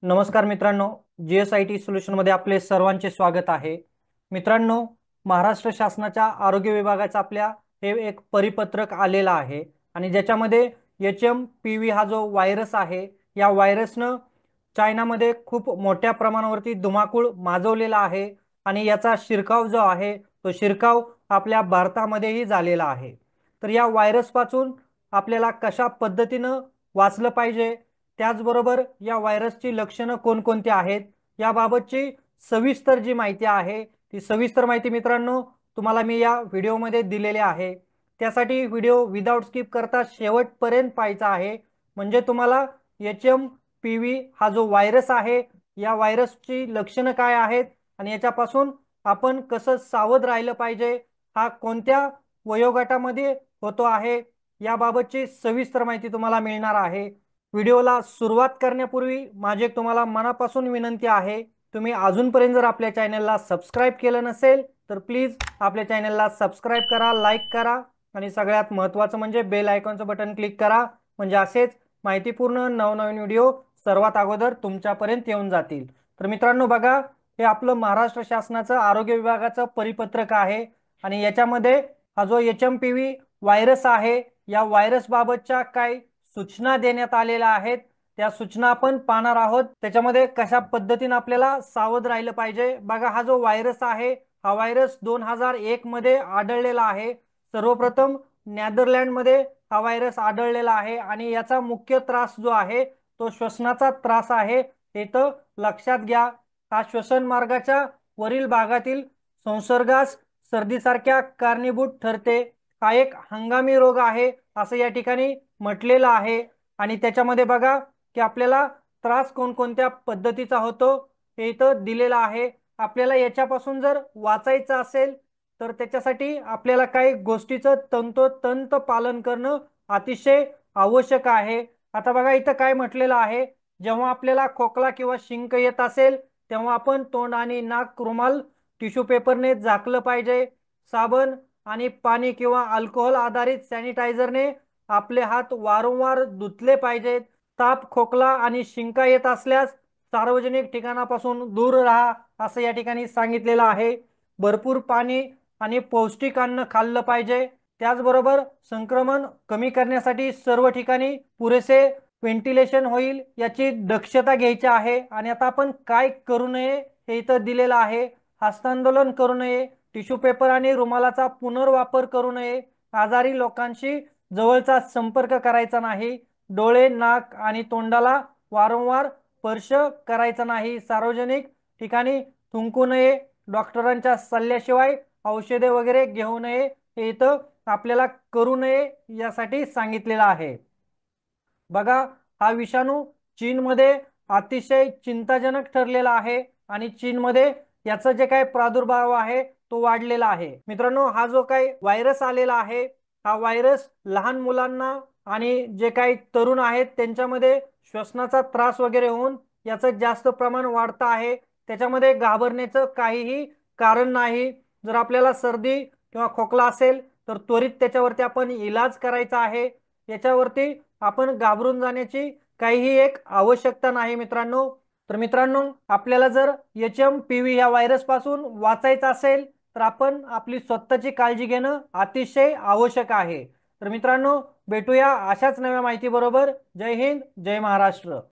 नमस्कार मित्रांनो, GSIT सोल्युशनमध्ये आपले सर्वांचे स्वागत आहे। मित्रांनो, महाराष्ट्र शासनाच्या आरोग्य विभागाचा आपल्या हे एक परिपत्रक आलेला आहे आणि ज्याच्यामध्ये HMPV हा जो व्हायरस आहे, या व्हायरसनं चायनामध्ये खूप मोठ्या प्रमाणावरती धुमाकूळ माजवलेला आहे आणि याचा शिरकाव जो आहे तो शिरकाव आपल्या भारतामध्येही झालेला आहे। तर या व्हायरसपासून आपल्याला कशा पद्धतीनं वाचलं पाहिजे, त्याचबरोबर या व्हायरसची लक्षणं कोणकोणती आहेत याबाबतची सविस्तर जी माहिती आहे ती सविस्तर माहिती मित्रांनो तुम्हाला मी या व्हिडिओमध्ये दिलेली आहे। त्यासाठी व्हिडिओ विदाउट स्किप करता शेवटपर्यंत पाहायचा आहे, म्हणजे तुम्हाला HMPV हा जो व्हायरस आहे या व्हायरसची लक्षणं काय आहेत आणि याच्यापासून आपण कसं सावध राहिलं पाहिजे, हा कोणत्या वयोगटामध्ये होतो आहे याबाबतची सविस्तर माहिती तुम्हाला मिळणार आहे। व्हिडिओला सुरुवात करण्यापूर्वी माझी एक तुम्हाला मनापासून विनंती आहे, तुम्ही अजूनपर्यंत जर आपल्या चॅनलला सबस्क्राइब केलं नसेल तर प्लीज आपल्या चॅनलला सबस्क्राइब करा, लाईक करा आणि सगळ्यात महत्त्वाचं म्हणजे बेल आयकॉनचं बटन क्लिक करा, म्हणजे असेच माहितीपूर्ण नवनवीन व्हिडिओ सर्वात अगोदर तुमच्यापर्यंत येऊन जातील। तर मित्रांनो बघा, हे आपलं महाराष्ट्र शासनाचं आरोग्य विभागाचं परिपत्रक आहे आणि याच्यामध्ये हा जो HMPV व्हायरस आहे या व्हायरस बाबतच्या काय सूचना देण्यात आलेल्या आहेत, त्या सूचना आपण पाहणार आहोत। त्याच्यामध्ये कशा पद्धतीने आपल्याला सावध राहिलं पाहिजे। बघा, हा जो व्हायरस आहे हा व्हायरस 2001 मध्ये आढळलेला आहे। सर्वप्रथम नेदरलँडमध्ये हा व्हायरस आढळलेला आहे आणि याचा मुख्य त्रास जो आहे तो श्वसनाचा त्रास आहे। इथं लक्षात घ्या, हा श्वसन मार्गाच्या वरील भागातील संसर्गास सर्दीसारख्या कारणीभूत ठरते। हा एक हंगामी रोग आहे असं या ठिकाणी म्हटलेलं आहे आणि त्याच्यामध्ये बघा की आपल्याला त्रास कोणकोणत्या पद्धतीचा होतो हे इथं दिलेलं आहे। आपल्याला याच्यापासून जर वाचायचं असेल तर त्याच्यासाठी आपल्याला काही गोष्टीचं तंतोतंत पालन करणं अतिशय आवश्यक आहे। आता बघा इथं काय म्हटलेलं आहे, जेव्हा आपल्याला खोकला किंवा शिंक येत असेल तेव्हा आपण तोंड आणि नाक रुमाल टिश्यू पेपरने झाकलं पाहिजे। साबण आणि पाणी किंवा अल्कोहोल आधारित सॅनिटायझरने आपले हात वारंवार धुतले पाहिजेत। ताप, खोकला आणि शिंका येत असल्यास सार्वजनिक ठिकाणापासून दूर राहा असं या ठिकाणी सांगितलेलं आहे। भरपूर पाणी आणि पौष्टिक अन्न खाल्लं पाहिजे। त्याचबरोबर संक्रमण कमी करण्यासाठी सर्व ठिकाणी पुरेसे व्हेंटिलेशन होईल याची दक्षता घ्यायची आहे। आणि आता आपण काय करू नये हे इथं दिलेलं आहे, हस्तांदोलन करू नये, टिश्यू पेपर आणि रुमालाचा पुनर्वापर करू नये, आजारी लोकांशी जवळचा संपर्क करायचा नाही, डोळे, नाक आणि तोंडाला वारंवार स्पर्श करायचा नाही, सार्वजनिक ठिकाणी थुंकू नये, डॉक्टरांच्या सल्ल्याशिवाय औषधे वगैरे घेऊ नये हे इथं आपल्याला करू नये यासाठी सांगितलेलं आहे। बघा, हा विषाणू चीनमध्ये अतिशय चिंताजनक ठरलेला आहे आणि चीनमध्ये याचा जे काही प्रादुर्भाव आहे तो वाढलेला आहे। मित्रांनो, हा जो काही व्हायरस आलेला आहे हा व्हायरस लहान मुलांना आणि जे काही तरुण आहेत त्यांच्यामध्ये श्वसनाचा त्रास वगैरे होऊन याचं जास्त प्रमाण वाढतं आहे। त्याच्यामध्ये घाबरण्याचं काहीही कारण नाही। जर आपल्याला सर्दी किंवा खोकला असेल तर त्वरित त्याच्यावरती आपण इलाज करायचा आहे। याच्यावरती आपण घाबरून जाण्याची काहीही एक आवश्यकता नाही मित्रांनो। तर मित्रांनो, आपल्याला जर HMPV या व्हायरस पासून वाचायचं असेल तर आपण आपली स्वतःची काळजी घेणं अतिशय आवश्यक आहे। तर मित्रांनो, भेटूया अशाच नव्या माहिती बरोबर। जय हिंद, जय महाराष्ट्र।